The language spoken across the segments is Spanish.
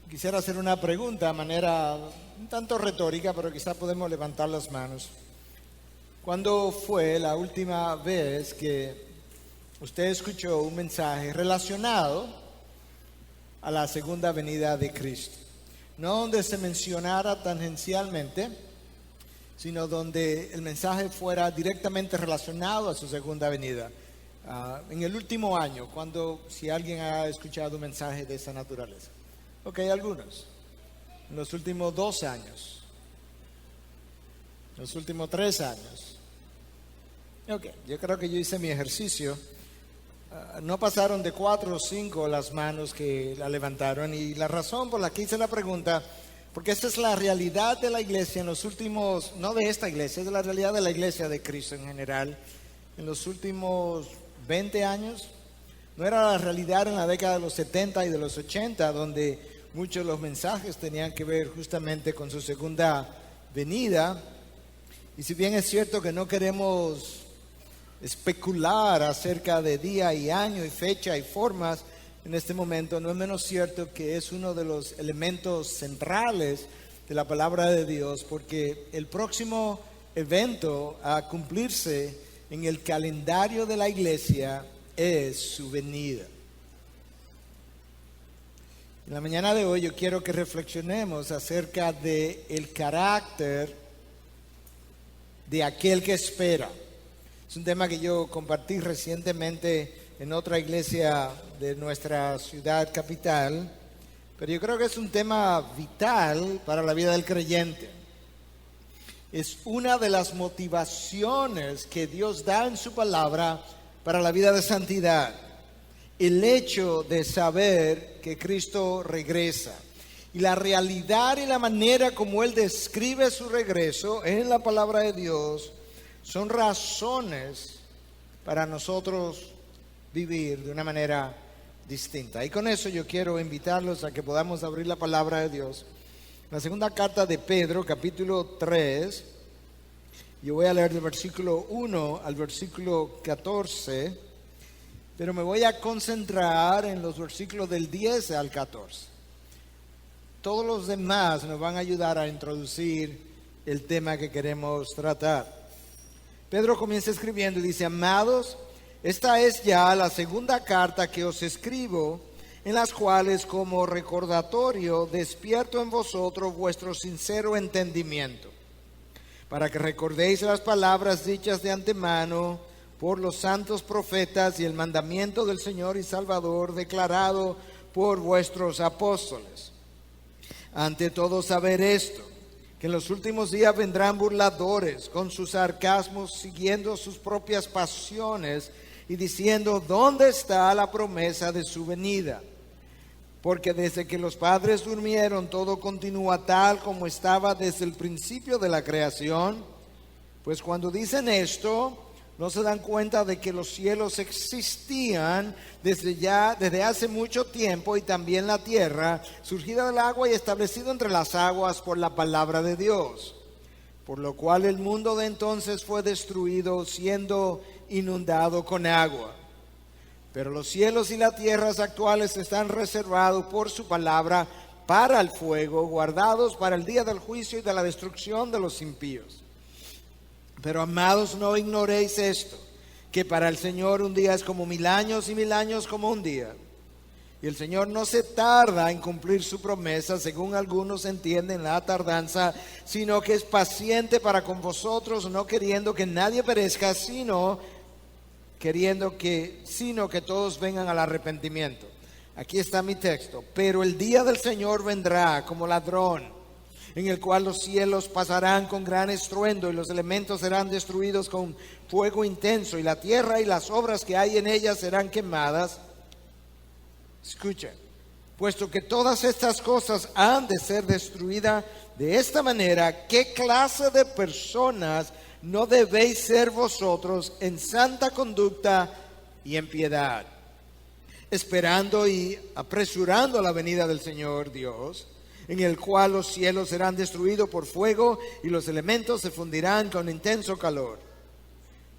Quisiera hacer una pregunta de manera un tanto retórica, pero quizá podemos levantar las manos. ¿Cuándo fue la última vez que usted escuchó un mensaje relacionado a la segunda venida de Cristo? No donde se mencionara tangencialmente, sino donde el mensaje fuera directamente relacionado a su segunda venida. En el último año, si alguien ha escuchado un mensaje de esa naturaleza. Ok, algunos. En los últimos 2 años. En los últimos 3 años. Ok, yo creo que yo hice mi ejercicio. No pasaron de 4 o 5 las manos que la levantaron. Y la razón por la que hice la pregunta, porque esta es la realidad de la iglesia en los últimos, no de esta iglesia, es la realidad de la iglesia de Cristo en general. En los últimos 20 años. No era la realidad en la década de los 70 y de los 80, donde muchos de los mensajes tenían que ver justamente con su segunda venida. Y si bien es cierto que no queremos especular acerca de día y año y fecha y formas en este momento, no es menos cierto que es uno de los elementos centrales de la palabra de Dios, porque el próximo evento a cumplirse en el calendario de la iglesia es su venida. En la mañana de hoy yo quiero que reflexionemos acerca de el carácter de aquel que espera. Es un tema que yo compartí recientemente en otra iglesia de nuestra ciudad capital, pero yo creo que es un tema vital para la vida del creyente. Es una de las motivaciones que Dios da en su palabra para la vida de santidad. El hecho de saber que Cristo regresa. Y la realidad y la manera como Él describe su regreso en la palabra de Dios son razones para nosotros vivir de una manera distinta. Y con eso yo quiero invitarlos a que podamos abrir la palabra de Dios. La segunda carta de Pedro, capítulo 3, yo voy a leer del versículo 1 al versículo 14, pero me voy a concentrar en los versículos del 10 al 14. Todos los demás nos van a ayudar a introducir el tema que queremos tratar. Pedro comienza escribiendo y dice: amados, esta es ya la segunda carta que os escribo, en las cuales como recordatorio despierto en vosotros vuestro sincero entendimiento, para que recordéis las palabras dichas de antemano por los santos profetas y el mandamiento del Señor y Salvador declarado por vuestros apóstoles. Ante todo saber esto, que en los últimos días vendrán burladores con sus sarcasmos, siguiendo sus propias pasiones y diciendo: ¿dónde está la promesa de su venida? Porque desde que los padres durmieron, todo continúa tal como estaba desde el principio de la creación. Pues cuando dicen esto, no se dan cuenta de que los cielos existían desde hace mucho tiempo, y también la tierra, surgida del agua y establecido entre las aguas por la palabra de Dios. Por lo cual el mundo de entonces fue destruido, siendo inundado con agua. Pero los cielos y las tierras actuales están reservados por su palabra para el fuego, guardados para el día del juicio y de la destrucción de los impíos. Pero amados, no ignoréis esto, que para el Señor un día es como 1000 años y 1000 años como un día. Y el Señor no se tarda en cumplir su promesa, según algunos entienden la tardanza, sino que es paciente para con vosotros, no queriendo que nadie perezca, sino que todos vengan al arrepentimiento. Aquí está mi texto. Pero el día del Señor vendrá como ladrón, en el cual los cielos pasarán con gran estruendo y los elementos serán destruidos con fuego intenso, y la tierra y las obras que hay en ella serán quemadas. Escuchen, puesto que todas estas cosas han de ser destruidas de esta manera, ¿qué clase de personas no debéis ser vosotros en santa conducta y en piedad, esperando y apresurando la venida del Señor Dios, en el cual los cielos serán destruidos por fuego y los elementos se fundirán con intenso calor?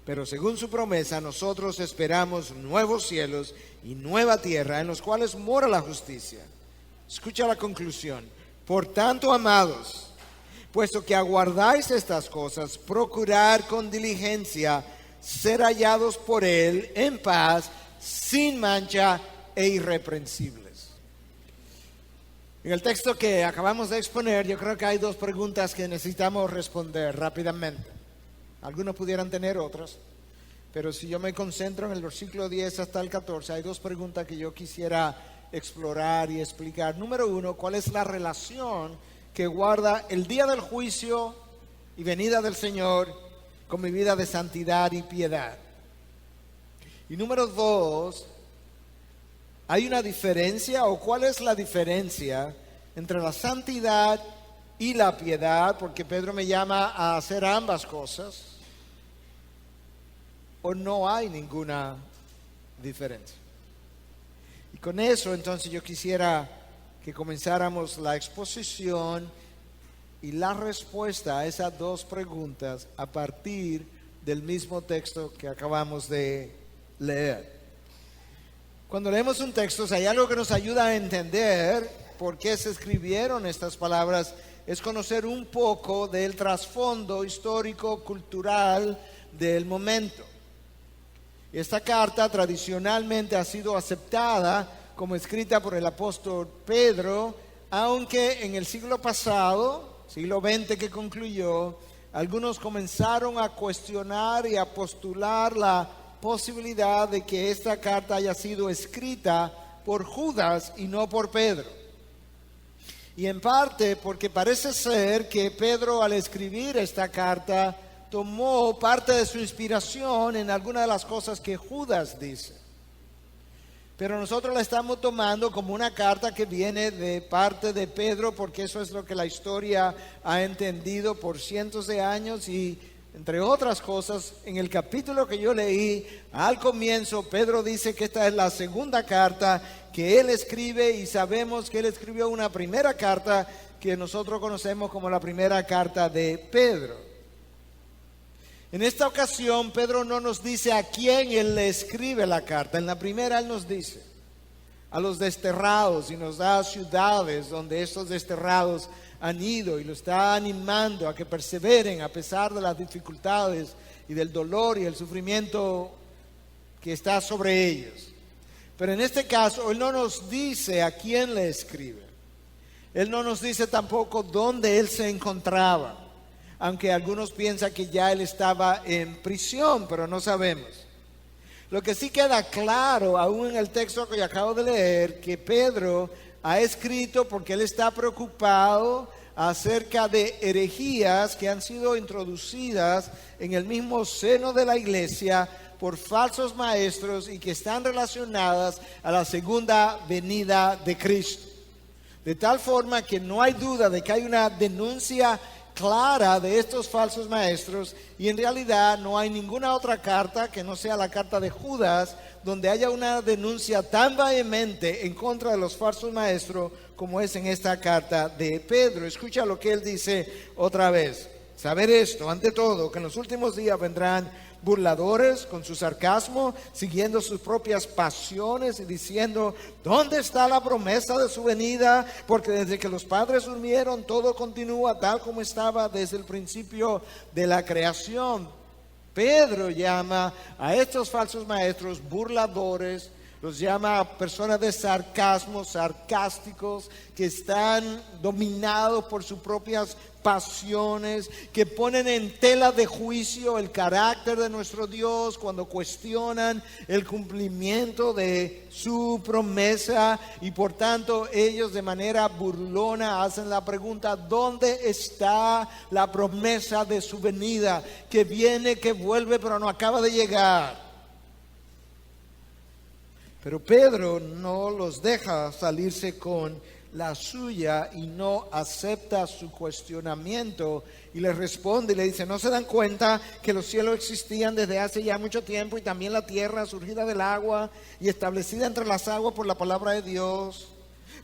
Pero según su promesa, nosotros esperamos nuevos cielos y nueva tierra, en los cuales mora la justicia. Escucha la conclusión. Por tanto, amados, puesto que aguardáis estas cosas, procurad con diligencia ser hallados por Él en paz, sin mancha e irreprensibles. En el texto que acabamos de exponer, yo creo que hay dos preguntas que necesitamos responder rápidamente. Algunos pudieran tener otras, pero si yo me concentro en el versículo 10 hasta el 14, hay dos preguntas que yo quisiera explorar y explicar. Número uno, ¿cuál es la relación que guarda el día del juicio y venida del Señor con mi vida de santidad y piedad? Y número dos, ¿hay una diferencia o cuál es la diferencia entre la santidad y la piedad? Porque Pedro me llama a hacer ambas cosas. ¿O no hay ninguna diferencia? Y con eso entonces yo quisiera que comenzáramos la exposición y la respuesta a esas dos preguntas a partir del mismo texto que acabamos de leer. Cuando leemos un texto, si hay algo que nos ayuda a entender por qué se escribieron estas palabras, es conocer un poco del trasfondo histórico, cultural del momento. Esta carta tradicionalmente ha sido aceptada como escrita por el apóstol Pedro, aunque en el siglo pasado, siglo XX que concluyó, algunos comenzaron a cuestionar y a postular la posibilidad de que esta carta haya sido escrita por Judas y no por Pedro. Y en parte porque parece ser que Pedro, al escribir esta carta, tomó parte de su inspiración en algunas de las cosas que Judas dice. Pero nosotros la estamos tomando como una carta que viene de parte de Pedro, porque eso es lo que la historia ha entendido por cientos de años. Y entre otras cosas, en el capítulo que yo leí al comienzo, Pedro dice que esta es la segunda carta que él escribe, y sabemos que él escribió una primera carta que nosotros conocemos como la primera carta de Pedro. En esta ocasión, Pedro no nos dice a quién él le escribe la carta. En la primera él nos dice a los desterrados y nos da ciudades donde estos desterrados han ido, y lo está animando a que perseveren a pesar de las dificultades y del dolor y el sufrimiento que está sobre ellos. Pero en este caso, él no nos dice a quién le escribe. Él no nos dice tampoco dónde él se encontraba, aunque algunos piensan que ya él estaba en prisión, pero no sabemos. Lo que sí queda claro, aún en el texto que yo acabo de leer, que Pedro ha escrito porque él está preocupado acerca de herejías que han sido introducidas en el mismo seno de la iglesia por falsos maestros y que están relacionadas a la segunda venida de Cristo. De tal forma que no hay duda de que hay una denuncia clara de estos falsos maestros, y en realidad no hay ninguna otra carta que no sea la carta de Judas donde haya una denuncia tan vehemente en contra de los falsos maestros como es en esta carta de Pedro. Escucha lo que él dice otra vez. Saber esto, ante todo, que en los últimos días vendrán burladores con su sarcasmo, siguiendo sus propias pasiones y diciendo: ¿dónde está la promesa de su venida? Porque desde que los padres durmieron, todo continúa tal como estaba desde el principio de la creación. Pedro llama a estos falsos maestros burladores, los llama a personas de sarcasmo, sarcásticos, que están dominados por sus propias pasiones, que ponen en tela de juicio el carácter de nuestro Dios cuando cuestionan el cumplimiento de su promesa, y por tanto ellos de manera burlona hacen la pregunta: ¿dónde está la promesa de su venida? Que viene, que vuelve, pero no acaba de llegar. Pero Pedro no los deja salirse con la suya y no acepta su cuestionamiento, y les responde y le dice: ¿no se dan cuenta que los cielos existían desde hace ya mucho tiempo, y también la tierra surgida del agua y establecida entre las aguas por la palabra de Dios?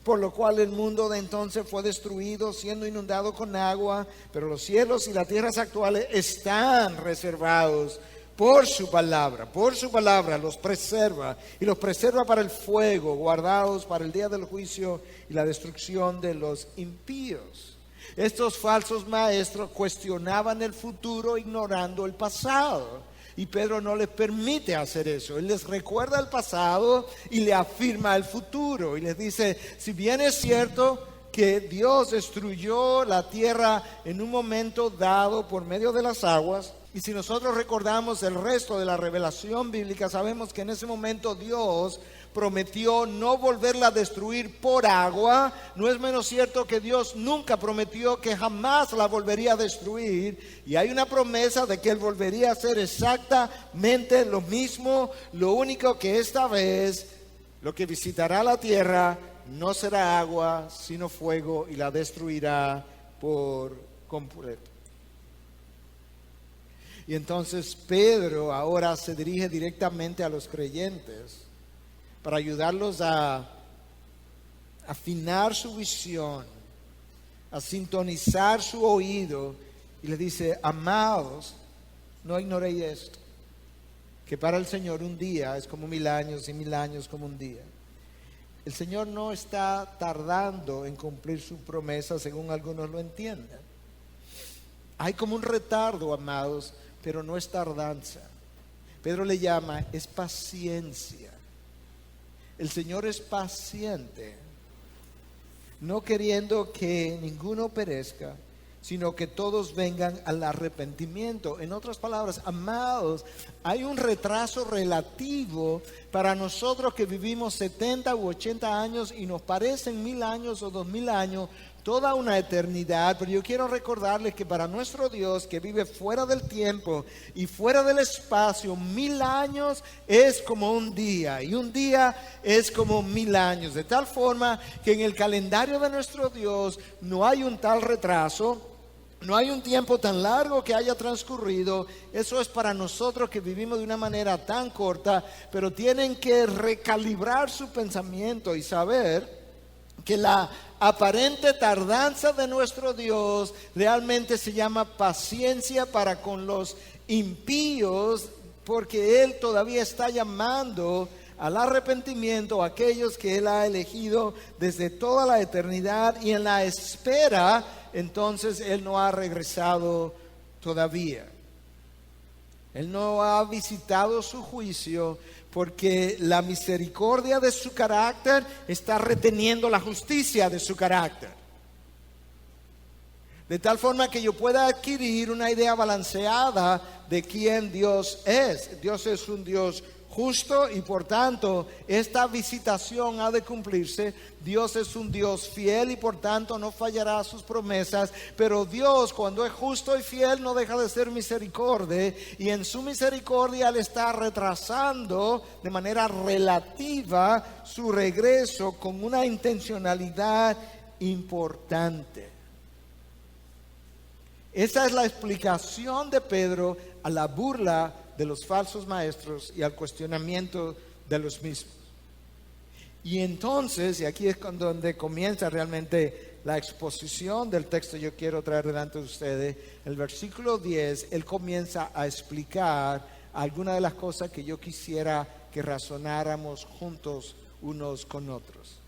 Por lo cual el mundo de entonces fue destruido, siendo inundado con agua, pero los cielos y las tierras actuales están reservados por su palabra los preserva y los preserva para el fuego, guardados para el día del juicio y la destrucción de los impíos. Estos falsos maestros cuestionaban el futuro ignorando el pasado. Y Pedro no les permite hacer eso. Él les recuerda el pasado y le afirma el futuro. Y les dice, si bien es cierto que Dios destruyó la tierra en un momento dado por medio de las aguas, y si nosotros recordamos el resto de la revelación bíblica, sabemos que en ese momento Dios prometió no volverla a destruir por agua. No es menos cierto que Dios nunca prometió que jamás la volvería a destruir. Y hay una promesa de que Él volvería a hacer exactamente lo mismo. Lo único que esta vez lo que visitará la tierra no será agua, sino fuego, y la destruirá por completo. Y entonces Pedro ahora se dirige directamente a los creyentes para ayudarlos a afinar su visión, a sintonizar su oído, y les dice, amados, no ignoréis esto, que para el Señor un día es como 1000 años y 1000 años como un día. El Señor no está tardando en cumplir su promesa, según algunos lo entienden. Hay como un retardo, amados, pero no es tardanza. Pedro le llama, es paciencia. El Señor es paciente, no queriendo que ninguno perezca, sino que todos vengan al arrepentimiento. En otras palabras, amados, hay un retraso relativo para nosotros que vivimos 70 u 80 años y nos parecen 1000 años o 2000 años, toda una eternidad. Pero yo quiero recordarles que para nuestro Dios, que vive fuera del tiempo y fuera del espacio, 1000 años es como un día, y un día es como 1000 años. De tal forma que en el calendario de nuestro Dios no hay un tal retraso, no hay un tiempo tan largo que haya transcurrido. Eso es para nosotros que vivimos de una manera tan corta, pero tienen que recalibrar su pensamiento y saber que la aparente tardanza de nuestro Dios realmente se llama paciencia para con los impíos, porque Él todavía está llamando al arrepentimiento a aquellos que Él ha elegido desde toda la eternidad, y en la espera, entonces Él no ha regresado todavía. Él no ha visitado su juicio, porque la misericordia de su carácter está reteniendo la justicia de su carácter. De tal forma que yo pueda adquirir una idea balanceada de quién Dios es. Dios es un Dios justo, y por tanto esta visitación ha de cumplirse. Dios es un Dios fiel y por tanto no fallará sus promesas. Pero Dios, cuando es justo y fiel, no deja de ser misericordia, y en su misericordia Él está retrasando de manera relativa su regreso con una intencionalidad importante. Esa es la explicación de Pedro a la burla de los falsos maestros y al cuestionamiento de los mismos. Y entonces, y aquí es donde comienza realmente la exposición del texto, yo quiero traer delante de ustedes, el versículo 10, él comienza a explicar algunas de las cosas que yo quisiera que razonáramos juntos unos con otros.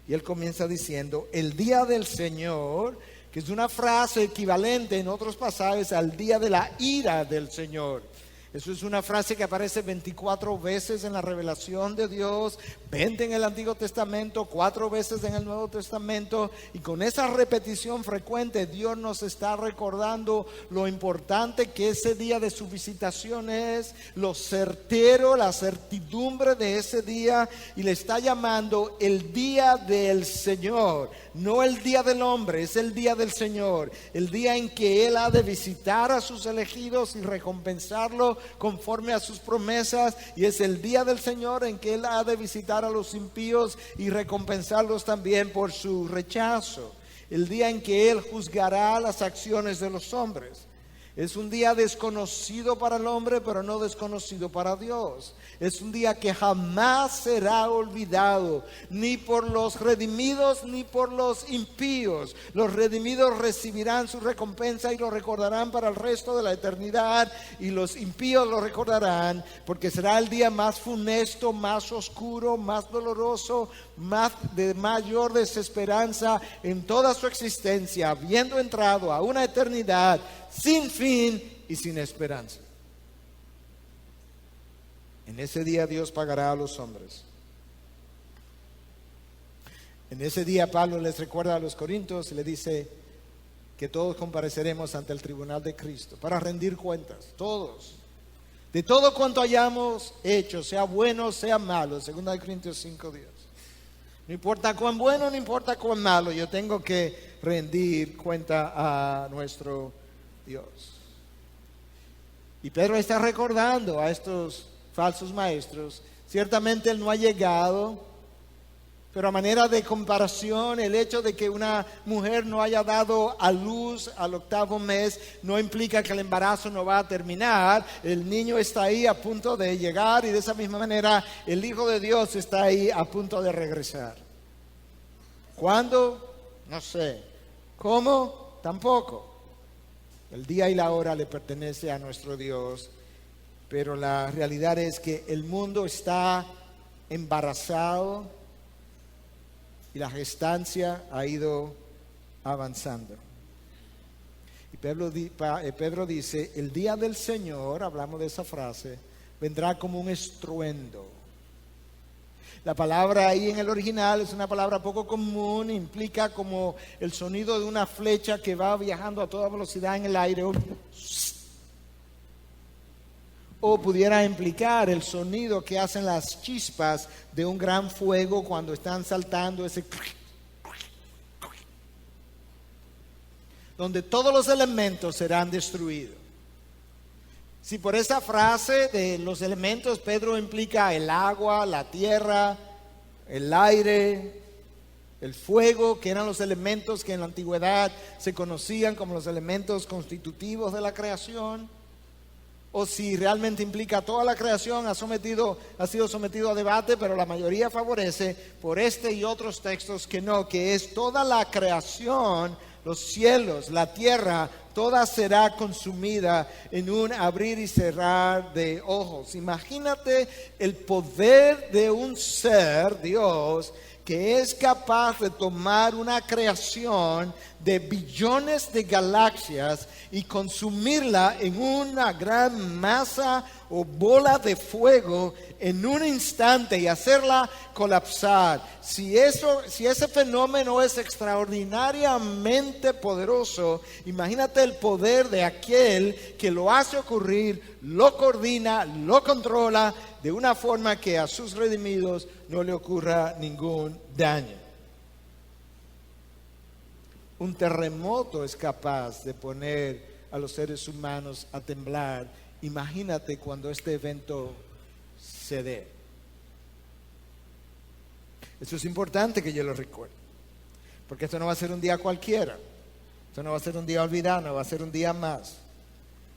Y él comienza diciendo, el día del Señor, que es una frase equivalente en otros pasajes al día de la ira del Señor. Eso es una frase que aparece 24 veces en la revelación de Dios, 20 en el Antiguo Testamento, 4 veces en el Nuevo Testamento, y con esa repetición frecuente Dios nos está recordando lo importante que ese día de su visitación es, lo certero, la certidumbre de ese día, y le está llamando el día del Señor, no el día del hombre, es el día del Señor, el día en que Él ha de visitar a sus elegidos y recompensarlo conforme a sus promesas, y es el día del Señor en que Él ha de visitar a los impíos y recompensarlos también por su rechazo, el día en que Él juzgará las acciones de los hombres. Es un día desconocido para el hombre, pero no desconocido para Dios. Es un día que jamás será olvidado, ni por los redimidos ni por los impíos. Los redimidos recibirán su recompensa y lo recordarán para el resto de la eternidad, y los impíos lo recordarán porque será el día más funesto, más oscuro, más doloroso, de mayor desesperanza en toda su existencia, habiendo entrado a una eternidad sin fin y sin esperanza. En ese día Dios pagará a los hombres. En ese día Pablo les recuerda a los corintios y le dice que todos compareceremos ante el tribunal de Cristo para rendir cuentas, todos, de todo cuanto hayamos hecho, sea bueno, sea malo. 2 Corintios 5:10. No importa cuán bueno, no importa cuán malo, yo tengo que rendir cuenta a nuestro Dios. Y Pedro está recordando a estos falsos maestros. Ciertamente él no ha llegado, pero a manera de comparación, el hecho de que una mujer no haya dado a luz al 8º mes no implica que el embarazo no va a terminar. El niño está ahí a punto de llegar, y de esa misma manera el Hijo de Dios está ahí a punto de regresar. ¿Cuándo? No sé. ¿Cómo? Tampoco. El día y la hora le pertenece a nuestro Dios, pero la realidad es que el mundo está embarazado y la gestancia ha ido avanzando. Y Pedro dice, el día del Señor, hablamos de esa frase, vendrá como un estruendo. La palabra ahí en el original es una palabra poco común, implica como el sonido de una flecha que va viajando a toda velocidad en el aire, o pudiera implicar el sonido que hacen las chispas de un gran fuego cuando están saltando, ese donde todos los elementos serán destruidos. Si por esa frase de los elementos Pedro implica el agua, la tierra, el aire, el fuego, que eran los elementos que en la antigüedad se conocían como los elementos constitutivos de la creación, o si realmente implica toda la creación, ha sido sometido a debate, pero la mayoría favorece por este y otros textos que no, que es toda la creación, los cielos, la tierra, toda será consumida en un abrir y cerrar de ojos. Imagínate el poder de un ser, Dios, que es capaz de tomar una creación de billones de galaxias y consumirla en una gran masa o bola de fuego en un instante y hacerla colapsar. Si ese fenómeno es extraordinariamente poderoso, imagínate el poder de aquel que lo hace ocurrir, lo coordina, lo controla de una forma que a sus redimidos no le ocurra ningún daño. Un terremoto es capaz de poner a los seres humanos a temblar. Imagínate cuando este evento se dé. Eso es importante que yo lo recuerde, porque esto no va a ser un día cualquiera. Esto no va a ser un día olvidado, no va a ser un día más.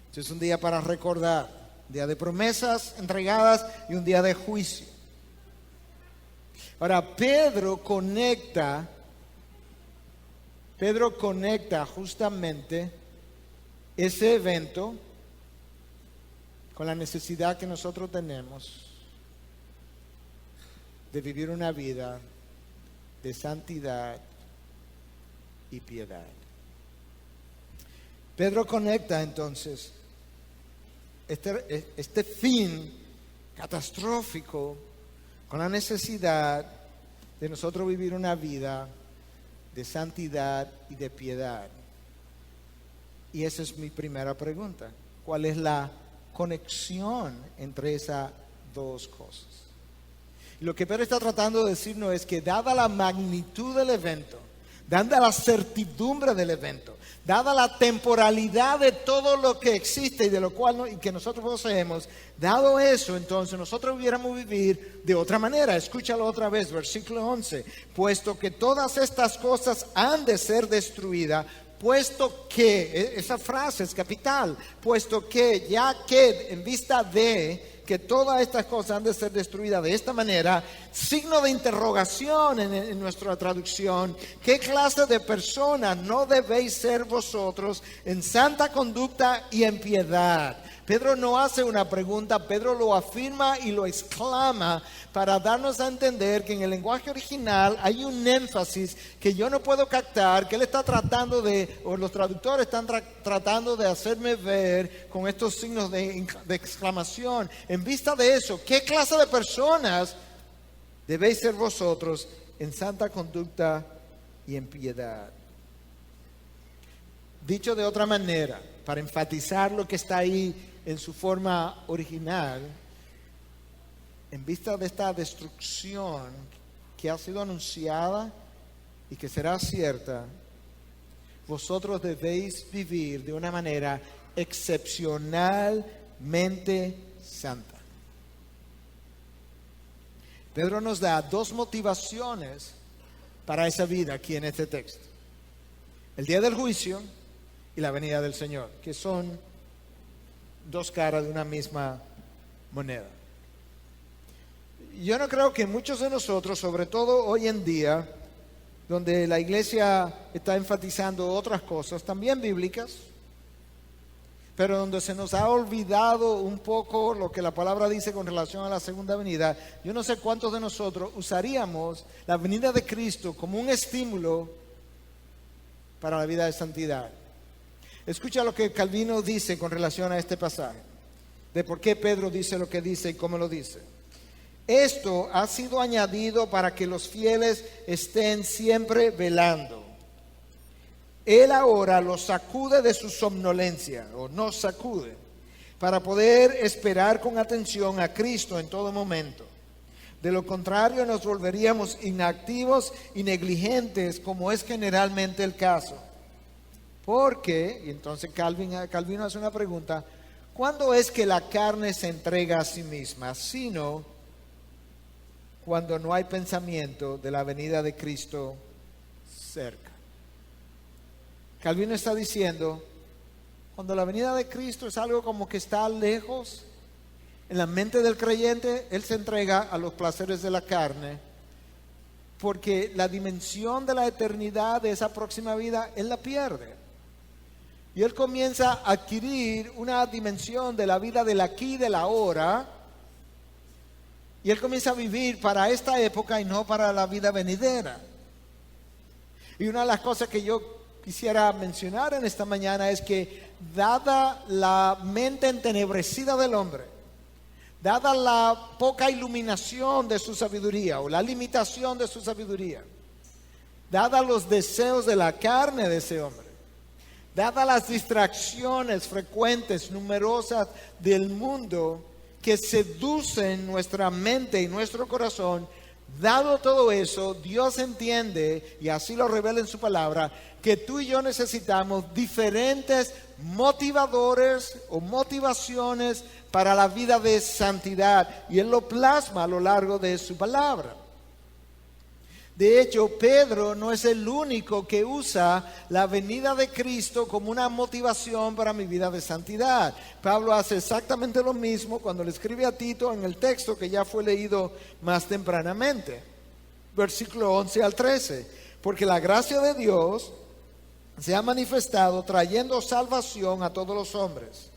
Esto es un día para recordar, un día de promesas entregadas y un día de juicio. Ahora, Pedro conecta justamente ese evento con la necesidad que nosotros tenemos de vivir una vida de santidad y piedad. Pedro conecta entonces este fin catastrófico con la necesidad de nosotros vivir una vida de santidad y de piedad. Y esa es mi primera pregunta. ¿Cuál es la conexión entre esas dos cosas? Y lo que Pedro está tratando de decirnos es que dada la magnitud del evento, dada la certidumbre del evento, dada la temporalidad de todo lo que existe y de lo cual y que nosotros poseemos, dado eso, entonces nosotros hubiéramos vivir de otra manera. Escúchalo otra vez, versículo 11. Puesto que todas estas cosas han de ser destruidas, puesto que, esa frase es capital, puesto que, ya que, en vista de que todas estas cosas han de ser destruidas de esta manera, signo de interrogación en nuestra traducción, ¿qué clase de personas no debéis ser vosotros en santa conducta y en piedad? Pedro no hace una pregunta, Pedro lo afirma y lo exclama para darnos a entender que en el lenguaje original hay un énfasis que yo no puedo captar, que él está tratando de, o los traductores están tratando de hacerme ver con estos signos de exclamación. En vista de eso, ¿qué clase de personas debéis ser vosotros en santa conducta y en piedad? Dicho de otra manera, para enfatizar lo que está ahí en su forma original, en vista de esta destrucción que ha sido anunciada y que será cierta, vosotros debéis vivir de una manera excepcionalmente santa. Pedro nos da dos motivaciones para esa vida aquí en este texto: el día del juicio y la venida del Señor, que son dos caras de una misma moneda. Yo no creo que muchos de nosotros, sobre todo hoy en día, donde la iglesia está enfatizando otras cosas, también bíblicas, pero donde se nos ha olvidado un poco lo que la palabra dice con relación a la segunda venida, yo no sé cuántos de nosotros usaríamos la venida de Cristo como un estímulo para la vida de santidad. Escucha lo que Calvino dice con relación a este pasaje, de por qué Pedro dice lo que dice y cómo lo dice. Esto ha sido añadido para que los fieles estén siempre velando. Él ahora los sacude de su somnolencia, o nos sacude, para poder esperar con atención a Cristo en todo momento. De lo contrario, nos volveríamos inactivos y negligentes, como es generalmente el caso. Porque, y entonces Calvino hace una pregunta: ¿cuándo es que la carne se entrega a sí misma? Sino cuando no hay pensamiento de la venida de Cristo cerca. Calvino está diciendo, cuando la venida de Cristo es algo como que está lejos, en la mente del creyente, él se entrega a los placeres de la carne, porque la dimensión de la eternidad de esa próxima vida, él la pierde. Y él comienza a adquirir una dimensión de la vida del aquí y del ahora. Y él comienza a vivir para esta época y no para la vida venidera. Y una de las cosas que yo quisiera mencionar en esta mañana es que, dada la mente entenebrecida del hombre, dada la poca iluminación de su sabiduría o la limitación de su sabiduría, dada los deseos de la carne de ese hombre, dadas las distracciones frecuentes, numerosas del mundo que seducen nuestra mente y nuestro corazón, dado todo eso, Dios entiende, y así lo revela en su palabra, que tú y yo necesitamos diferentes motivadores o motivaciones para la vida de santidad, y Él lo plasma a lo largo de su palabra. De hecho, Pedro no es el único que usa la venida de Cristo como una motivación para mi vida de santidad. Pablo hace exactamente lo mismo cuando le escribe a Tito en el texto que ya fue leído más tempranamente. Versículo 11 al 13. Porque la gracia de Dios se ha manifestado trayendo salvación a todos los hombres,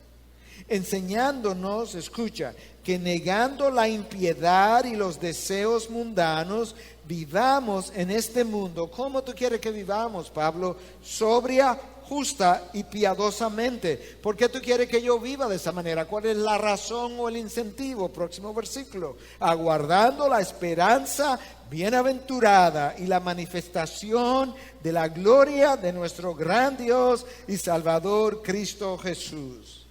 enseñándonos, escucha, que negando la impiedad y los deseos mundanos, vivamos en este mundo. ¿Cómo tú quieres que vivamos, Pablo? Sobria, justa y piadosamente. ¿Por qué tú quieres que yo viva de esa manera? ¿Cuál es la razón o el incentivo? Próximo versículo. Aguardando la esperanza bienaventurada y la manifestación de la gloria de nuestro gran Dios y Salvador Cristo Jesús.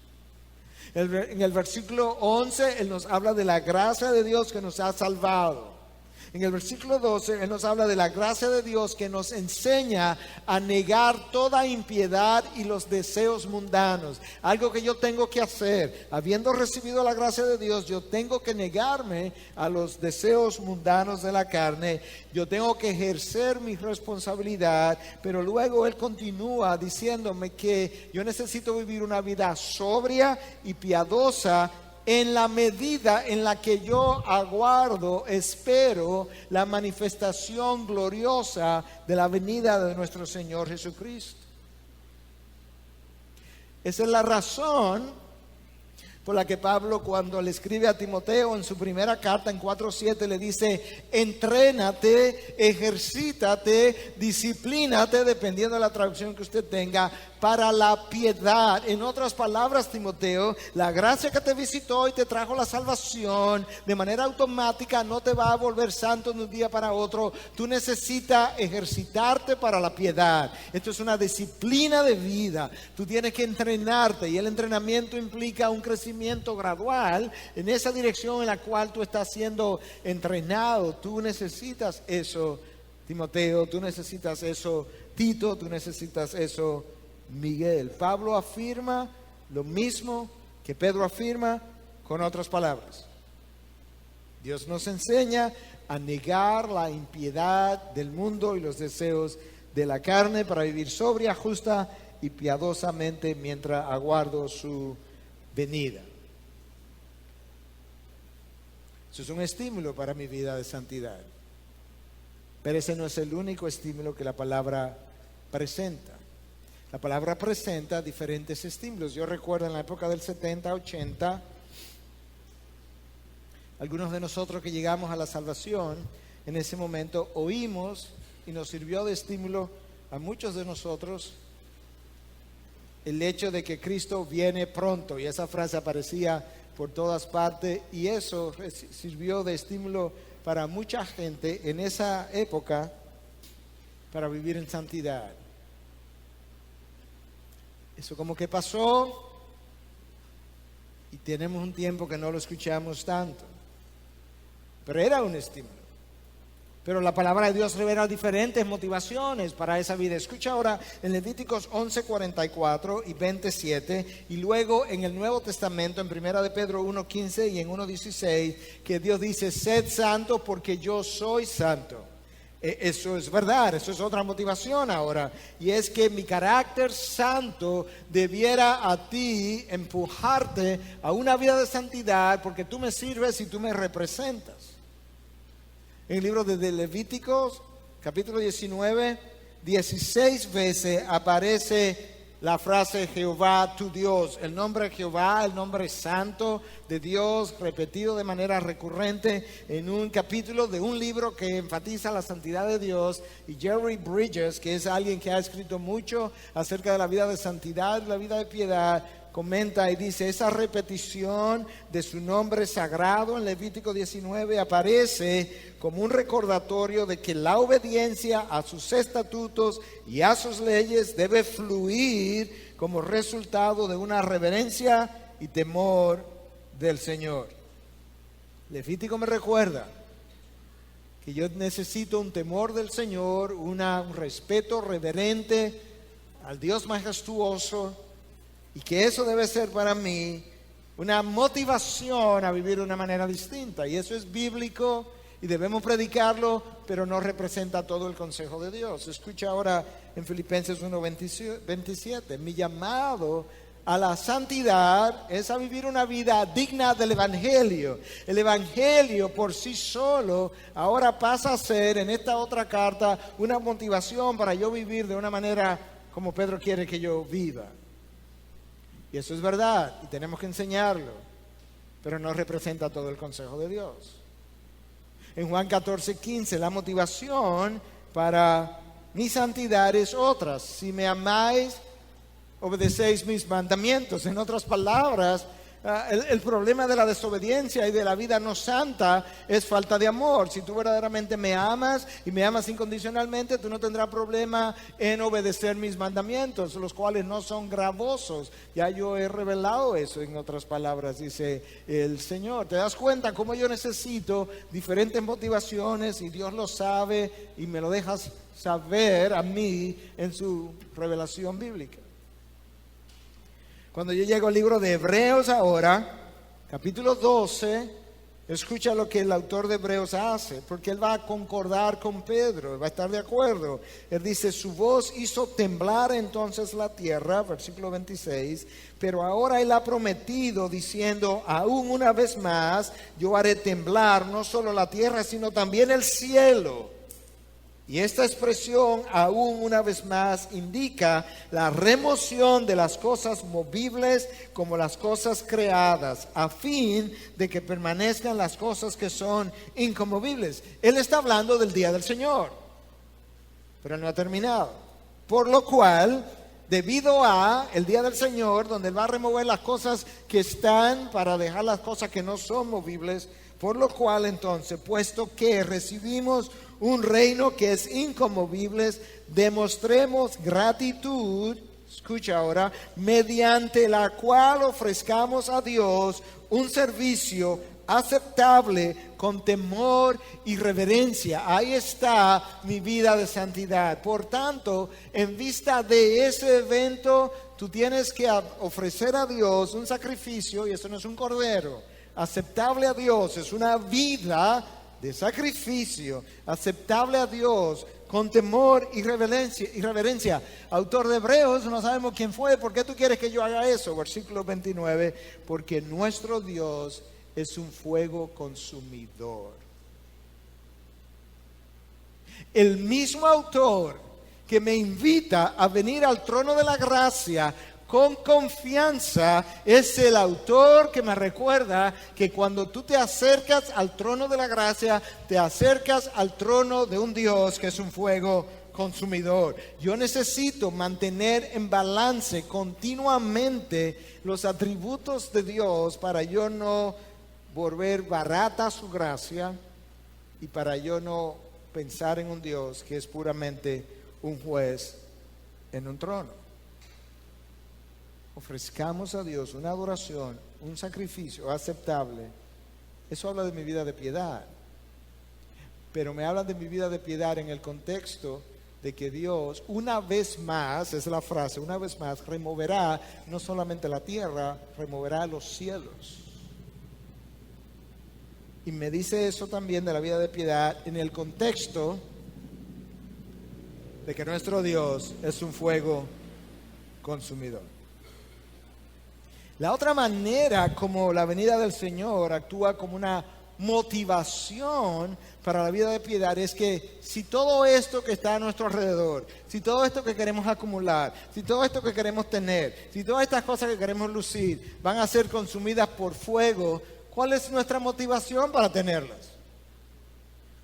En el versículo 11, Él nos habla de la gracia de Dios que nos ha salvado. En el versículo 12, Él nos habla de la gracia de Dios que nos enseña a negar toda impiedad y los deseos mundanos. Algo que yo tengo que hacer. Habiendo recibido la gracia de Dios, yo tengo que negarme a los deseos mundanos de la carne. Yo tengo que ejercer mi responsabilidad, pero luego Él continúa diciéndome que yo necesito vivir una vida sobria y piadosa en la medida en la que yo aguardo, espero la manifestación gloriosa de la venida de nuestro Señor Jesucristo. Esa es la razón por la que Pablo, cuando le escribe a Timoteo en su primera carta en 4:7, le dice: entrénate, ejercítate, disciplínate, dependiendo de la traducción que usted tenga, para la piedad. En otras palabras, Timoteo, la gracia que te visitó y te trajo la salvación de manera automática no te va a volver santo de un día para otro. Tú necesitas ejercitarte para la piedad. Esto es una disciplina de vida. Tú tienes que entrenarte, y el entrenamiento implica un crecimiento gradual en esa dirección en la cual tú estás siendo entrenado. Tú necesitas eso, Timoteo. Tú necesitas eso, Tito. Tú necesitas eso, Miguel. Pablo afirma lo mismo que Pedro afirma con otras palabras. Dios nos enseña a negar la impiedad del mundo y los deseos de la carne para vivir sobria, justa y piadosamente mientras aguardo su venida. Eso es un estímulo para mi vida de santidad. Pero ese no es el único estímulo que la palabra presenta. La palabra presenta diferentes estímulos. Yo recuerdo en la época del 70, 80, algunos de nosotros que llegamos a la salvación, en ese momento oímos y nos sirvió de estímulo a muchos de nosotros el hecho de que Cristo viene pronto, y esa frase aparecía por todas partes, y eso sirvió de estímulo para mucha gente en esa época para vivir en santidad. Eso como que pasó y tenemos un tiempo que no lo escuchamos tanto, pero era un estímulo. Pero la palabra de Dios revela diferentes motivaciones para esa vida. Escucha ahora en Levíticos 11:44 y 27, y luego en el Nuevo Testamento, en 1 de Pedro 1:15 y en 1:16, que Dios dice: sed santo porque yo soy santo. Eso es verdad, eso es otra motivación ahora, y es que mi carácter santo debiera a ti empujarte a una vida de santidad, porque tú me sirves y tú me representas. En el libro de Levíticos, capítulo 19, 16 veces aparece la frase Jehová tu Dios. El nombre Jehová, el nombre santo de Dios, repetido de manera recurrente en un capítulo de un libro que enfatiza la santidad de Dios. Y Jerry Bridges, que es alguien que ha escrito mucho acerca de la vida de santidad y la vida de piedad, comenta y dice: esa repetición de su nombre sagrado en Levítico 19 aparece como un recordatorio de que la obediencia a sus estatutos y a sus leyes debe fluir como resultado de una reverencia y temor del Señor. Levítico me recuerda que yo necesito un temor del Señor, un respeto reverente al Dios majestuoso, y que eso debe ser para mí una motivación a vivir de una manera distinta. Y eso es bíblico y debemos predicarlo, pero no representa todo el consejo de Dios. Escucha ahora en Filipenses 1:27. Mi llamado a la santidad es a vivir una vida digna del Evangelio. El Evangelio por sí solo ahora pasa a ser, en esta otra carta, una motivación para yo vivir de una manera como Pedro quiere que yo viva. Y eso es verdad, y tenemos que enseñarlo, pero no representa todo el consejo de Dios. En Juan 14:15, la motivación para mi santidad es otra: si me amáis, obedecéis mis mandamientos. En otras palabras, El problema de la desobediencia y de la vida no santa es falta de amor. Si tú verdaderamente me amas y me amas incondicionalmente, tú no tendrás problema en obedecer mis mandamientos, los cuales no son gravosos. Ya yo he revelado eso, en otras palabras, dice el Señor. ¿Te das cuenta cómo yo necesito diferentes motivaciones y Dios lo sabe y me lo dejas saber a mí en su revelación bíblica? Cuando yo llego al libro de Hebreos ahora, capítulo 12, escucha lo que el autor de Hebreos hace, porque él va a concordar con Pedro, va a estar de acuerdo. Él dice, su voz hizo temblar entonces la tierra, versículo 26, pero ahora él ha prometido diciendo, aún una vez más, yo haré temblar no solo la tierra, sino también el cielo. Y esta expresión, aún una vez más, indica la remoción de las cosas movibles como las cosas creadas, a fin de que permanezcan las cosas que son inconmovibles. Él está hablando del día del Señor, pero no ha terminado. Por lo cual, debido a el día del Señor, donde Él va a remover las cosas que están para dejar las cosas que no son movibles, por lo cual entonces, puesto que recibimos un reino que es inconmovible, demostremos gratitud, escucha ahora, mediante la cual ofrezcamos a Dios un servicio aceptable con temor y reverencia. Ahí está mi vida de santidad. Por tanto, en vista de ese evento, tú tienes que ofrecer a Dios un sacrificio, y eso no es un cordero, aceptable a Dios, es una vida de sacrificio, aceptable a Dios, con temor y reverencia. Autor de Hebreos, no sabemos quién fue. ¿Por qué tú quieres que yo haga eso? Versículo 29, porque nuestro Dios es un fuego consumidor. El mismo autor que me invita a venir al trono de la gracia con confianza es el autor que me recuerda que cuando tú te acercas al trono de la gracia, te acercas al trono de un Dios que es un fuego consumidor. Yo necesito mantener en balance continuamente los atributos de Dios para yo no volver barata su gracia y para yo no pensar en un Dios que es puramente un juez en un trono. Ofrezcamos a Dios una adoración, un sacrificio aceptable. Eso habla de mi vida de piedad, pero me habla de mi vida de piedad en el contexto de que Dios una vez más, es la frase, una vez más removerá no solamente la tierra, removerá los cielos. Y me dice eso también de la vida de piedad en el contexto de que nuestro Dios es un fuego consumidor. La otra manera como la venida del Señor actúa como una motivación para la vida de piedad es que si todo esto que está a nuestro alrededor, si todo esto que queremos acumular, si todo esto que queremos tener, si todas estas cosas que queremos lucir van a ser consumidas por fuego, ¿cuál es nuestra motivación para tenerlas?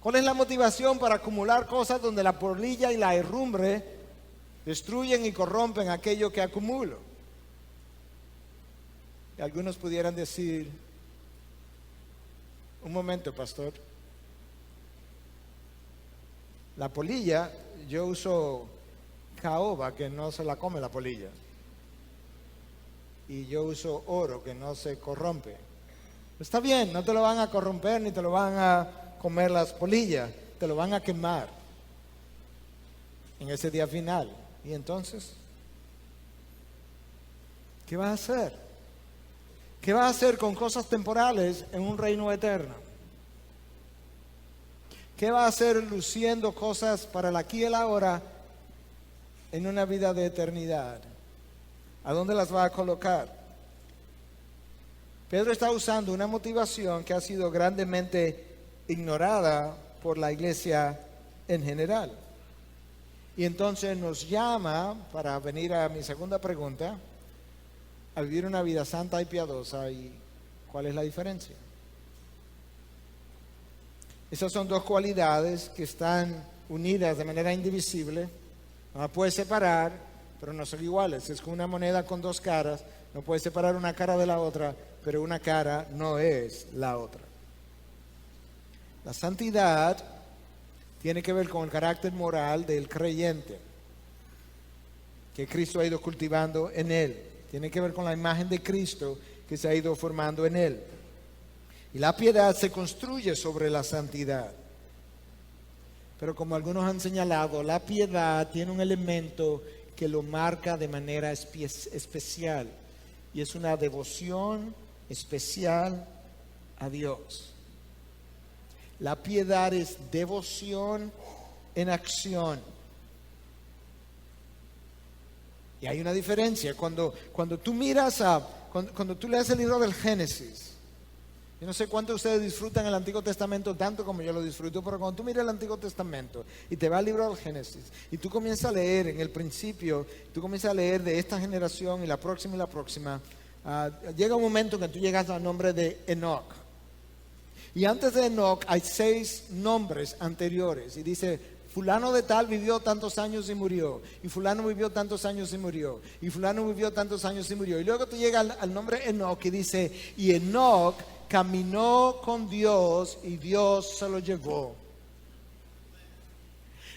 ¿Cuál es la motivación para acumular cosas donde la polilla y la herrumbre destruyen y corrompen aquello que acumulo? Y algunos pudieran decir, un momento, pastor, la polilla, yo uso caoba, que no se la come la polilla, y yo uso oro, que no se corrompe. Está bien, no te lo van a corromper ni te lo van a comer las polillas, te lo van a quemar en ese día final. Y entonces, ¿qué vas a hacer? ¿Qué vas a hacer con cosas temporales en un reino eterno? ¿Qué vas a hacer luciendo cosas para el aquí y el ahora en una vida de eternidad? ¿A dónde las vas a colocar? Pedro está usando una motivación que ha sido grandemente ignorada por la iglesia en general. Y entonces nos llama, para venir a mi segunda pregunta, a vivir una vida santa y piadosa. ¿Y cuál es la diferencia? Esas son dos cualidades que están unidas de manera indivisible, no las puedes separar, pero no son iguales. Es como una moneda con dos caras. No puedes separar una cara de la otra, pero una cara no es la otra. La santidad tiene que ver con el carácter moral del creyente que Cristo ha ido cultivando en él. Tiene que ver con la imagen de Cristo que se ha ido formando en él. Y la piedad se construye sobre la santidad. Pero como algunos han señalado, la piedad tiene un elemento que lo marca de manera especial. Y es una devoción especial a Dios. La piedad es devoción en acción. Y hay una diferencia. Cuando tú miras cuando tú lees el libro del Génesis, yo no sé cuántos de ustedes disfrutan el Antiguo Testamento tanto como yo lo disfruto, pero cuando tú miras el Antiguo Testamento y te vas al libro del Génesis y tú comienzas a leer en el principio, tú comienzas a leer de esta generación y la próxima, llega un momento que tú llegas al nombre de Enoc. Y antes de Enoc hay 6 nombres anteriores y dice: fulano de tal vivió tantos años y murió, y fulano vivió tantos años y murió, y fulano vivió tantos años y murió. Y luego tú llegas al nombre Enoc y dice: y Enoc caminó con Dios y Dios se lo llevó.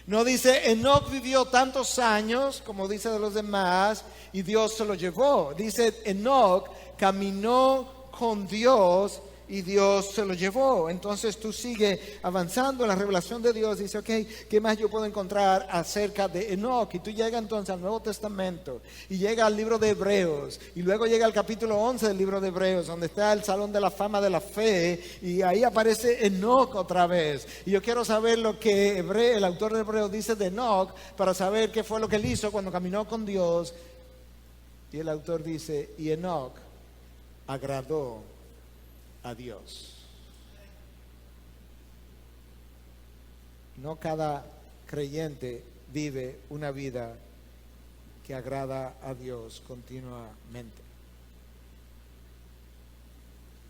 No dice Enoc vivió tantos años como dice de los demás y Dios se lo llevó. Dice Enoc caminó con Dios y Dios se lo llevó. Entonces tú sigues avanzando en la revelación de Dios. Dice: ok, ¿qué más yo puedo encontrar acerca de Enoc? Y tú llegas entonces al Nuevo Testamento y llega al libro de Hebreos, y luego llega al capítulo 11 del libro de Hebreos, donde está el Salón de la Fama de la Fe, y ahí aparece Enoc otra vez. Y yo quiero saber lo que el autor de Hebreos dice de Enoc, para saber qué fue lo que él hizo cuando caminó con Dios. Y el autor dice: y Enoc agradó a Dios. No cada creyente vive una vida que agrada a Dios continuamente.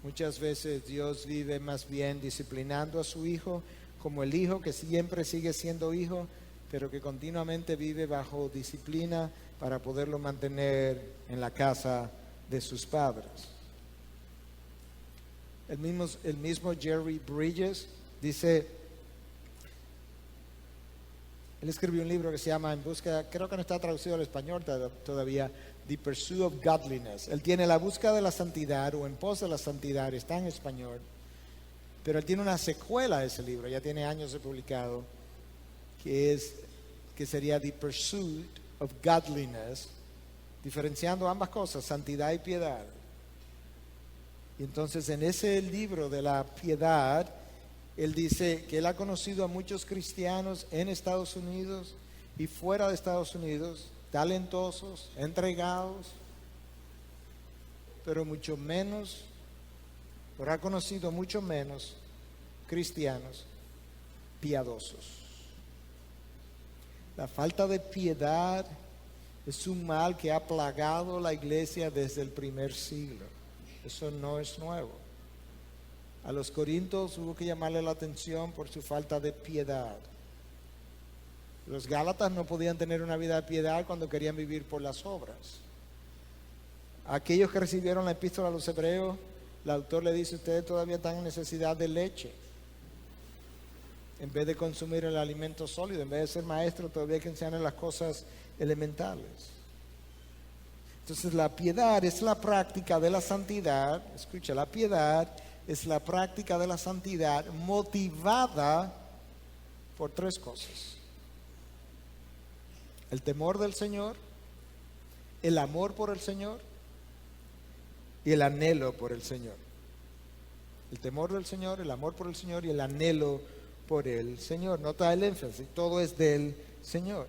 Muchas veces Dios vive más bien disciplinando a su hijo, como el hijo que siempre sigue siendo hijo, pero que continuamente vive bajo disciplina para poderlo mantener en la casa de sus padres. El mismo Jerry Bridges dice, él escribió un libro que se llama En Busca, creo que no está traducido al español todavía, The Pursuit of Godliness. Él tiene La Búsqueda de la Santidad o En Pos de la Santidad, está en español, pero él tiene una secuela a ese libro, ya tiene años de publicado, que sería The Pursuit of Godliness, diferenciando ambas cosas, santidad y piedad. Y entonces en ese libro de la piedad, él dice que él ha conocido a muchos cristianos en Estados Unidos y fuera de Estados Unidos, talentosos, entregados, pero ha conocido mucho menos cristianos piadosos. La falta de piedad es un mal que ha plagado la iglesia desde el primer siglo. Eso no es nuevo. A los corintios hubo que llamarle la atención por su falta de piedad. Los gálatas no podían tener una vida de piedad cuando querían vivir por las obras. Aquellos que recibieron la epístola a los hebreos, el autor le dice: ustedes todavía están en necesidad de leche. En vez de consumir el alimento sólido, en vez de ser maestros, todavía hay que enseñar las cosas elementales. Entonces la piedad es la práctica de la santidad. Escucha, la piedad es la práctica de la santidad motivada por 3 cosas: el temor del Señor, el amor por el Señor y el anhelo por el Señor. El temor del Señor, el amor por el Señor y el anhelo por el Señor. Nota el énfasis, todo es del Señor.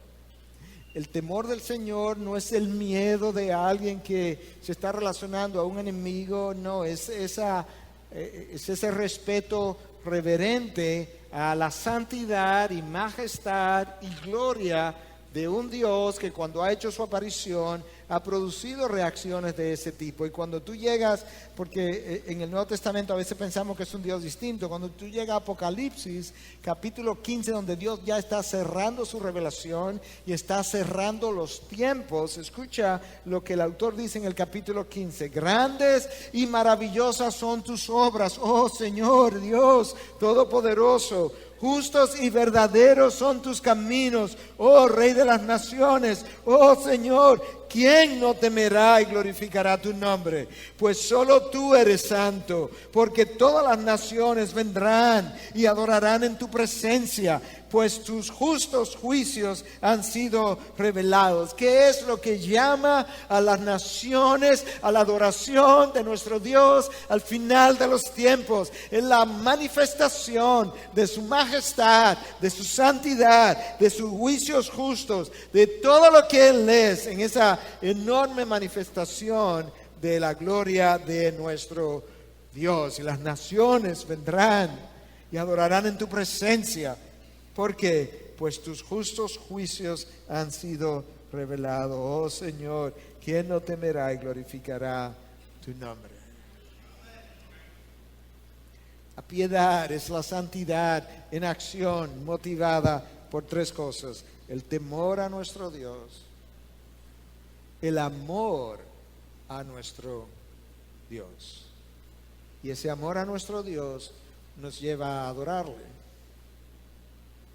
El temor del Señor no es el miedo de alguien que se está relacionando a un enemigo, no, es ese respeto reverente a la santidad y majestad y gloria de un Dios que cuando ha hecho su aparición ha producido reacciones de ese tipo. Y cuando tú llegas, porque en el Nuevo Testamento a veces pensamos que es un Dios distinto, cuando tú llegas a Apocalipsis, capítulo 15, donde Dios ya está cerrando su revelación y está cerrando los tiempos, escucha lo que el autor dice en el capítulo 15: grandes y maravillosas son tus obras, oh Señor Dios Todopoderoso. Justos y verdaderos son tus caminos, oh Rey de las naciones, oh Señor. ¿Quién no temerá y glorificará tu nombre? Pues solo tú eres santo, porque todas las naciones vendrán y adorarán en tu presencia, pues tus justos juicios han sido revelados. ¿Qué es lo que llama a las naciones a la adoración de nuestro Dios al final de los tiempos? Es la manifestación de su majestad, de su santidad, de sus juicios justos, de todo lo que Él es en esa enorme manifestación de la gloria de nuestro Dios. Y las naciones vendrán y adorarán en tu presencia. ¿Por qué? Pues tus justos juicios han sido revelados. Oh Señor, ¿quién no temerá y glorificará tu nombre? La piedad es la santidad en acción, motivada por tres cosas: el temor a nuestro Dios, el amor a nuestro Dios. Y ese amor a nuestro Dios nos lleva a adorarle.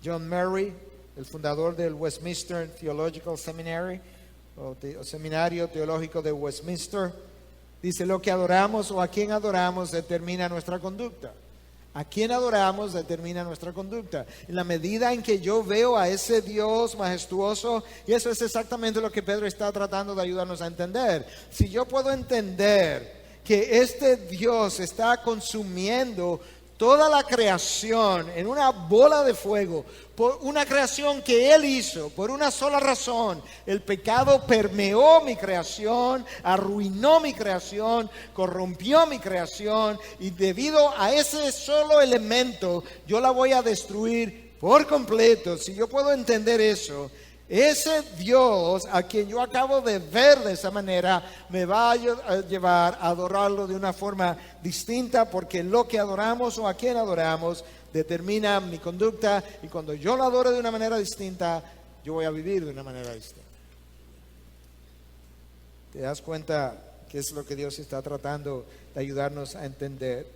John Murray, el fundador del Westminster Theological Seminary, o Seminario Teológico de Westminster, dice: lo que adoramos o a quién adoramos determina nuestra conducta. A quién adoramos determina nuestra conducta. En la medida en que yo veo a ese Dios majestuoso, y eso es exactamente lo que Pedro está tratando de ayudarnos a entender. Si yo puedo entender que este Dios está consumiendo toda la creación en una bola de fuego, por una creación que Él hizo, por una sola razón: el pecado permeó mi creación, arruinó mi creación, corrompió mi creación, y debido a ese solo elemento yo la voy a destruir por completo. Si yo puedo entender eso, ese Dios a quien yo acabo de ver de esa manera me va a llevar a adorarlo de una forma distinta, porque lo que adoramos o a quien adoramos determina mi conducta, y cuando yo lo adoro de una manera distinta, yo voy a vivir de una manera distinta. ¿Te das cuenta qué es lo que Dios está tratando de ayudarnos a entender?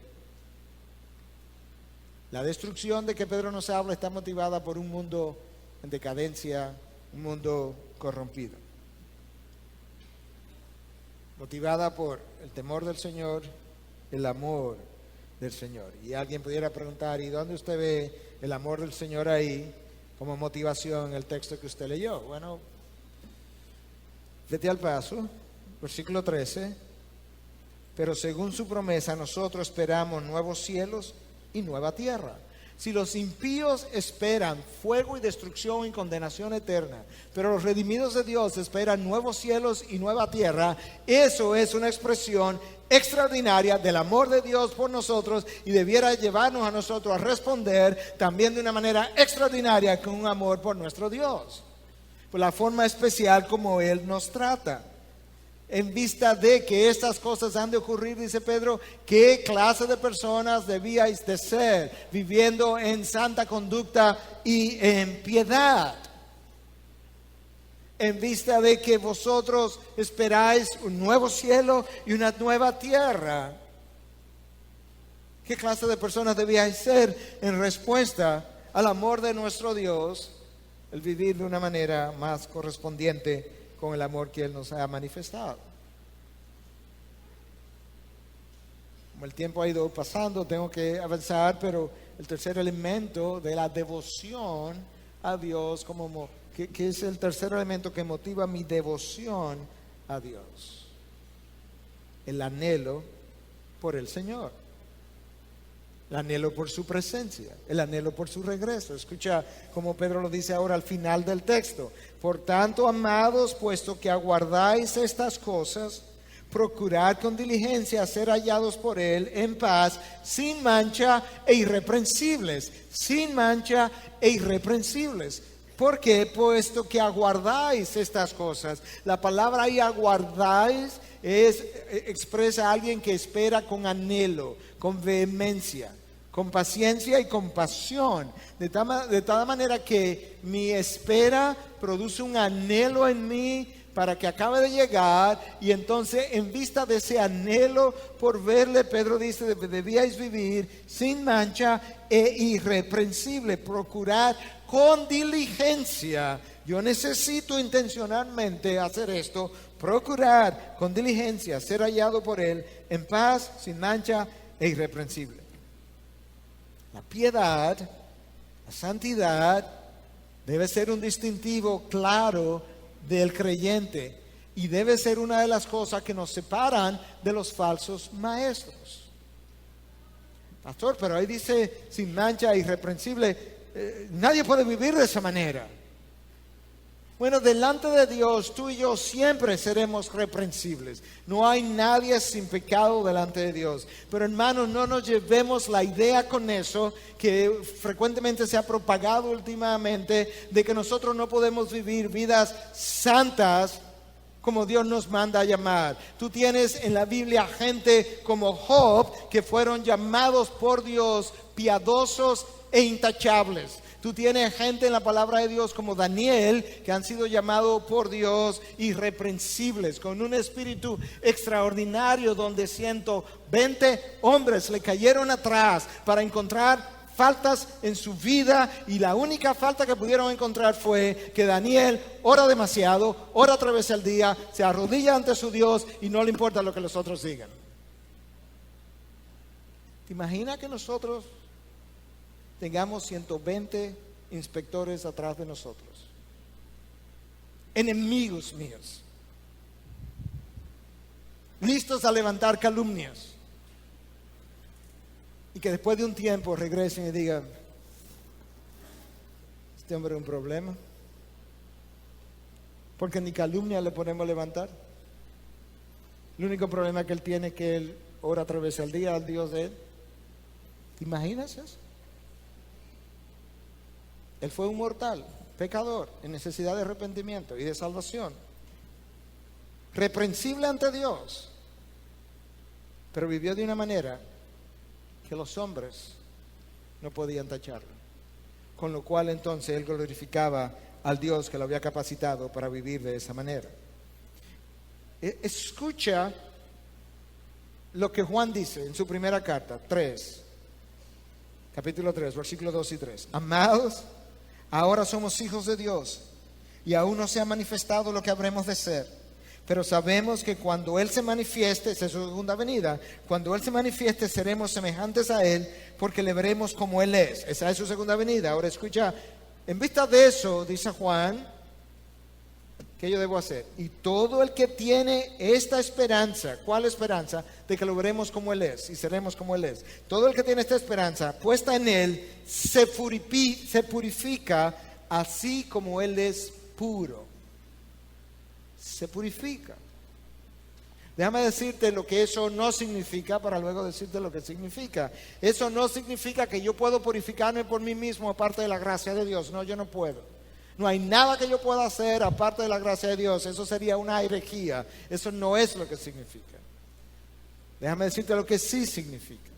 La destrucción de que Pedro nos habla está motivada por un mundo en decadencia, un mundo corrompido, motivada por el temor del Señor, el amor del Señor. Y alguien pudiera preguntar: ¿y dónde usted ve el amor del Señor ahí como motivación en el texto que usted leyó? Bueno, vete al paso, versículo 13: pero según su promesa nosotros esperamos nuevos cielos y nueva tierra. Si los impíos esperan fuego y destrucción y condenación eterna, pero los redimidos de Dios esperan nuevos cielos y nueva tierra, eso es una expresión extraordinaria del amor de Dios por nosotros, y debiera llevarnos a nosotros a responder también de una manera extraordinaria con un amor por nuestro Dios, por la forma especial como Él nos trata. En vista de que estas cosas han de ocurrir, dice Pedro, ¿qué clase de personas debíais de ser, viviendo en santa conducta y en piedad? En vista de que vosotros esperáis un nuevo cielo y una nueva tierra, ¿qué clase de personas debíais ser en respuesta al amor de nuestro Dios, el vivir de una manera más correspondiente con el amor que Él nos ha manifestado? Como el tiempo ha ido pasando, tengo que avanzar, pero el tercer elemento de la devoción a Dios, que es el tercer elemento que motiva mi devoción a Dios: el anhelo por el Señor, el anhelo por su presencia, el anhelo por su regreso. Escucha como Pedro lo dice ahora al final del texto: por tanto, amados, puesto que aguardáis estas cosas, procurad con diligencia ser hallados por Él en paz, sin mancha e irreprensibles. Sin mancha e irreprensibles. ¿Por qué? Puesto que aguardáis estas cosas. La palabra ahí aguardáis expresa a alguien que espera con anhelo, con vehemencia, con paciencia y con pasión. De tal manera que mi espera produce un anhelo en mí para que acabe de llegar, y entonces en vista de ese anhelo por verle, Pedro dice, debíais vivir sin mancha e irreprensible, procurar con diligencia. Yo necesito intencionalmente hacer esto, procurar con diligencia ser hallado por Él en paz, sin mancha e irreprensible. La piedad, la santidad debe ser un distintivo claro del creyente, y debe ser una de las cosas que nos separan de los falsos maestros. Pastor, pero ahí dice sin mancha, irreprensible. Nadie puede vivir de esa manera. Bueno, delante de Dios, tú y yo siempre seremos reprensibles. No hay nadie sin pecado delante de Dios. Pero hermanos, no nos llevemos la idea con eso que frecuentemente se ha propagado últimamente, de que nosotros no podemos vivir vidas santas como Dios nos manda a llamar. Tú tienes en la Biblia gente como Job, que fueron llamados por Dios piadosos e intachables. Tú tienes gente en la palabra de Dios como Daniel, que han sido llamados por Dios irreprensibles, con un espíritu extraordinario, donde 120 hombres le cayeron atrás para encontrar faltas en su vida, y la única falta que pudieron encontrar fue que Daniel ora demasiado, ora 3 veces al día, se arrodilla ante su Dios y no le importa lo que los otros digan. ¿Te imaginas que nosotros tengamos 120 inspectores atrás de nosotros, enemigos míos, listos a levantar calumnias, y que después de un tiempo regresen y digan: este hombre es un problema, porque ni calumnia le podemos levantar? El único problema que él tiene es que él ora 3 veces al día al Dios de él. ¿Te imaginas eso? Él fue un mortal, pecador, en necesidad de arrepentimiento y de salvación, reprensible ante Dios, pero vivió de una manera que los hombres no podían tacharlo, con lo cual entonces él glorificaba al Dios que lo había capacitado para vivir de esa manera. Escucha lo que Juan dice en su primera carta, capítulo 3, versículos 2 y 3. Amados, ahora somos hijos de Dios, y aún no se ha manifestado lo que habremos de ser. Pero sabemos que cuando Él se manifieste, esa es su segunda venida, cuando Él se manifieste seremos semejantes a Él, porque le veremos como Él es. Esa es su segunda venida. Ahora escucha, en vista de eso, dice Juan, ¿qué yo debo hacer? Y todo el que tiene esta esperanza, ¿cuál esperanza? De que lo veremos como Él es y seremos como Él es. Todo el que tiene esta esperanza puesta en Él se purifica así como Él es puro. Se purifica. Déjame decirte lo que eso no significa para luego decirte lo que significa. Eso no significa que yo puedo purificarme por mí mismo aparte de la gracia de Dios. No, yo no puedo. No hay nada que yo pueda hacer aparte de la gracia de Dios. Eso sería una herejía. Eso no es lo que significa. Déjame decirte lo que sí significa.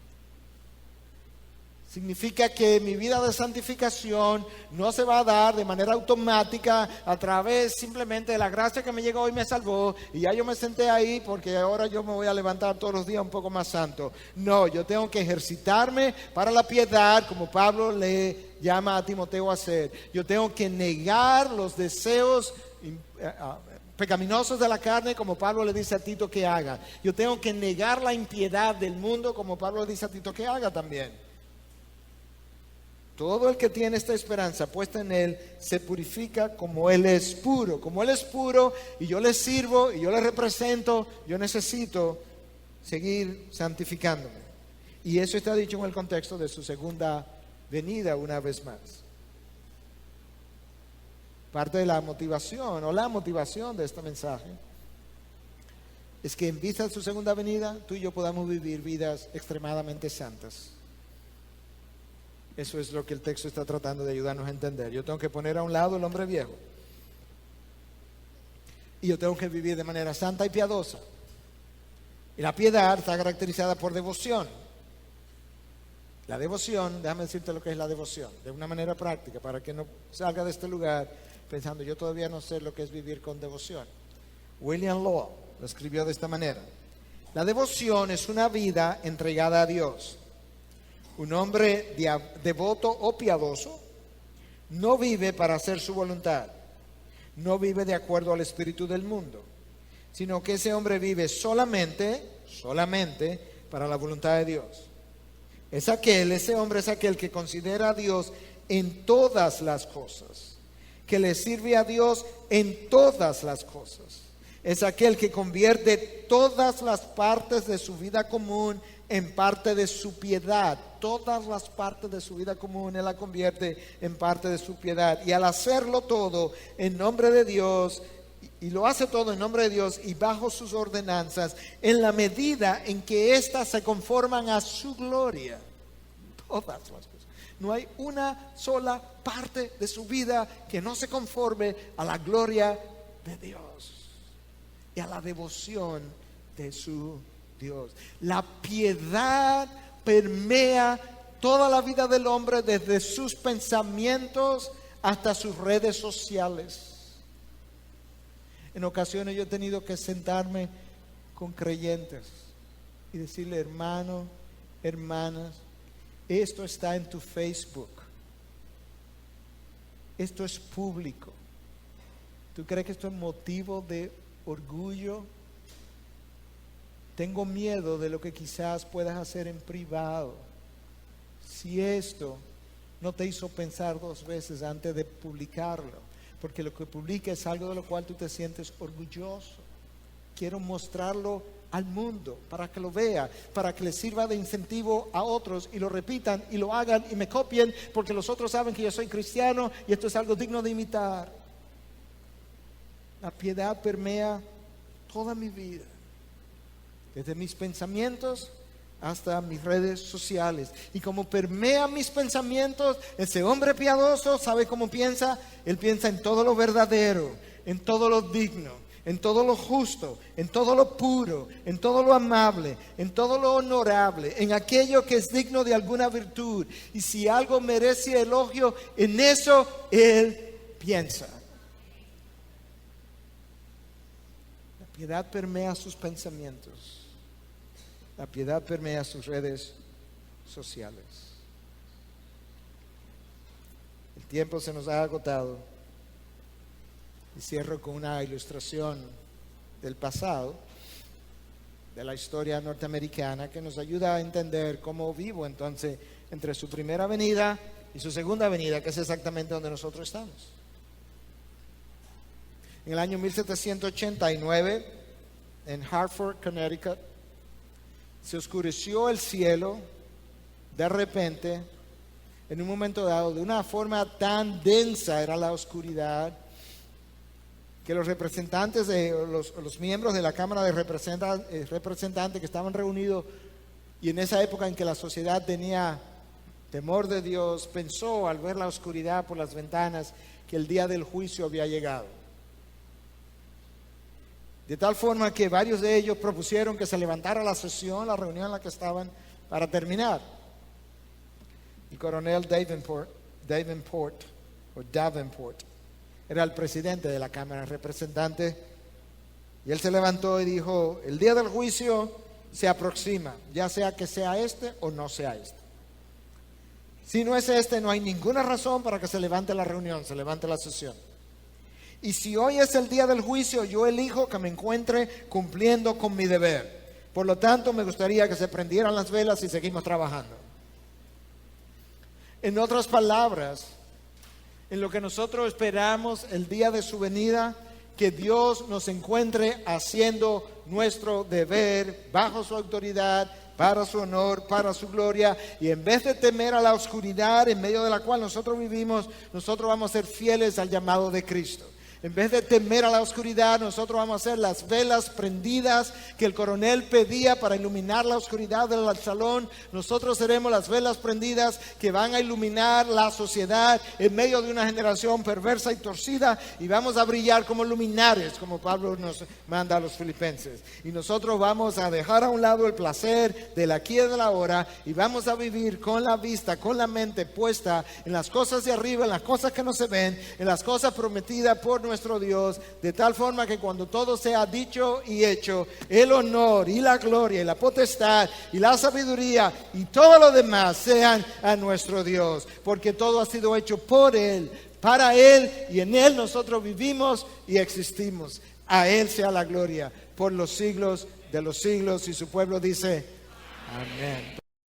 Significa que mi vida de santificación no se va a dar de manera automática a través simplemente de la gracia que me llegó y me salvó, y ya yo me senté ahí porque ahora yo me voy a levantar todos los días un poco más santo. No, yo tengo que ejercitarme para la piedad, como Pablo le llama a Timoteo a hacer. Yo tengo que negar los deseos pecaminosos de la carne, como Pablo le dice a Tito que haga. Yo tengo que negar la impiedad del mundo, como Pablo le dice a Tito que haga también. Todo el que tiene esta esperanza puesta en Él se purifica como Él es puro. Como Él es puro y yo le sirvo y yo le represento, yo necesito seguir santificándome. Y eso está dicho en el contexto de su segunda venida una vez más. Parte de la motivación o la motivación de este mensaje es que en vista de su segunda venida tú y yo podamos vivir vidas extremadamente santas. Eso es lo que el texto está tratando de ayudarnos a entender. Yo tengo que poner a un lado el hombre viejo. Y yo tengo que vivir de manera santa y piadosa. Y la piedad está caracterizada por devoción. La devoción, déjame decirte lo que es la devoción, de una manera práctica, para que no salga de este lugar pensando, yo todavía no sé lo que es vivir con devoción. William Law lo escribió de esta manera. La devoción es una vida entregada a Dios. Un hombre devoto o piadoso no vive para hacer su voluntad, no vive de acuerdo al espíritu del mundo, sino que ese hombre vive solamente para la voluntad de Dios. Ese hombre es aquel que considera a Dios en todas las cosas, que le sirve a Dios en todas las cosas. Es aquel que convierte todas las partes de su vida común en parte de su piedad. Todas las partes de su vida común Él la convierte en parte de su piedad. Y al hacerlo todo en nombre de Dios, y lo hace todo en nombre de Dios y bajo sus ordenanzas, en la medida en que éstas se conforman a su gloria. Todas las cosas. No hay una sola parte de su vida que no se conforme a la gloria de Dios y a la devoción de su Dios. La piedad permea toda la vida del hombre, desde sus pensamientos hasta sus redes sociales. En ocasiones yo he tenido que sentarme con creyentes y decirle, hermano, hermanas, esto está en tu Facebook. Esto es público. ¿Tú crees que esto es motivo de orgullo? Tengo miedo de lo que quizás puedas hacer en privado. Si esto no te hizo pensar dos veces antes de publicarlo, porque lo que publica es algo de lo cual tú te sientes orgulloso. Quiero mostrarlo al mundo para que lo vea, para que le sirva de incentivo a otros y lo repitan y lo hagan y me copien, porque los otros saben que yo soy cristiano y esto es algo digno de imitar. La piedad permea toda mi vida, desde mis pensamientos hasta mis redes sociales. Y como permea mis pensamientos, ese hombre piadoso, ¿sabe cómo piensa? Él piensa en todo lo verdadero, en todo lo digno, en todo lo justo, en todo lo puro, en todo lo amable, en todo lo honorable, en aquello que es digno de alguna virtud. Y si algo merece elogio, en eso él piensa. La piedad permea sus pensamientos. La piedad permea sus redes sociales. El tiempo se nos ha agotado. Y cierro con una ilustración del pasado, de la historia norteamericana, que nos ayuda a entender cómo vivo entonces entre su primera venida y su segunda venida, que es exactamente donde nosotros estamos. En el año 1789, en Hartford, Connecticut, se oscureció el cielo de repente, en un momento dado, de una forma tan densa era la oscuridad, que los representantes los miembros de la Cámara de Representantes que estaban reunidos, y en esa época en que la sociedad tenía temor de Dios, pensó al ver la oscuridad por las ventanas que el día del juicio había llegado. De tal forma que varios de ellos propusieron que se levantara la sesión, la reunión en la que estaban, para terminar. El coronel Davenport era el presidente de la Cámara de Representantes, y él se levantó y dijo: el día del juicio se aproxima, ya sea que sea este o no sea este. Si no es este, no hay ninguna razón para que se levante la reunión, se levante la sesión. Y si hoy es el día del juicio, yo elijo que me encuentre cumpliendo con mi deber. Por lo tanto, me gustaría que se prendieran las velas y seguimos trabajando. En otras palabras, en lo que nosotros esperamos el día de su venida, que Dios nos encuentre haciendo nuestro deber bajo su autoridad, para su honor, para su gloria, y en vez de temer a la oscuridad en medio de la cual nosotros vivimos, nosotros vamos a ser fieles al llamado de Cristo. En vez de temer a la oscuridad, nosotros vamos a hacer las velas prendidas que el coronel pedía para iluminar la oscuridad del salón. Nosotros seremos las velas prendidas que van a iluminar la sociedad en medio de una generación perversa y torcida, y vamos a brillar como luminares, como Pablo nos manda a los filipenses. Y nosotros vamos a dejar a un lado el placer del aquí y de la ahora, y vamos a vivir con la vista, con la mente puesta en las cosas de arriba, en las cosas que no se ven, en las cosas prometidas por nuestro Dios, de tal forma que cuando todo sea dicho y hecho, el honor y la gloria y la potestad y la sabiduría y todo lo demás sean a nuestro Dios, porque todo ha sido hecho por Él, para Él, y en Él nosotros vivimos y existimos. A Él sea la gloria por los siglos de los siglos, y su pueblo dice amén.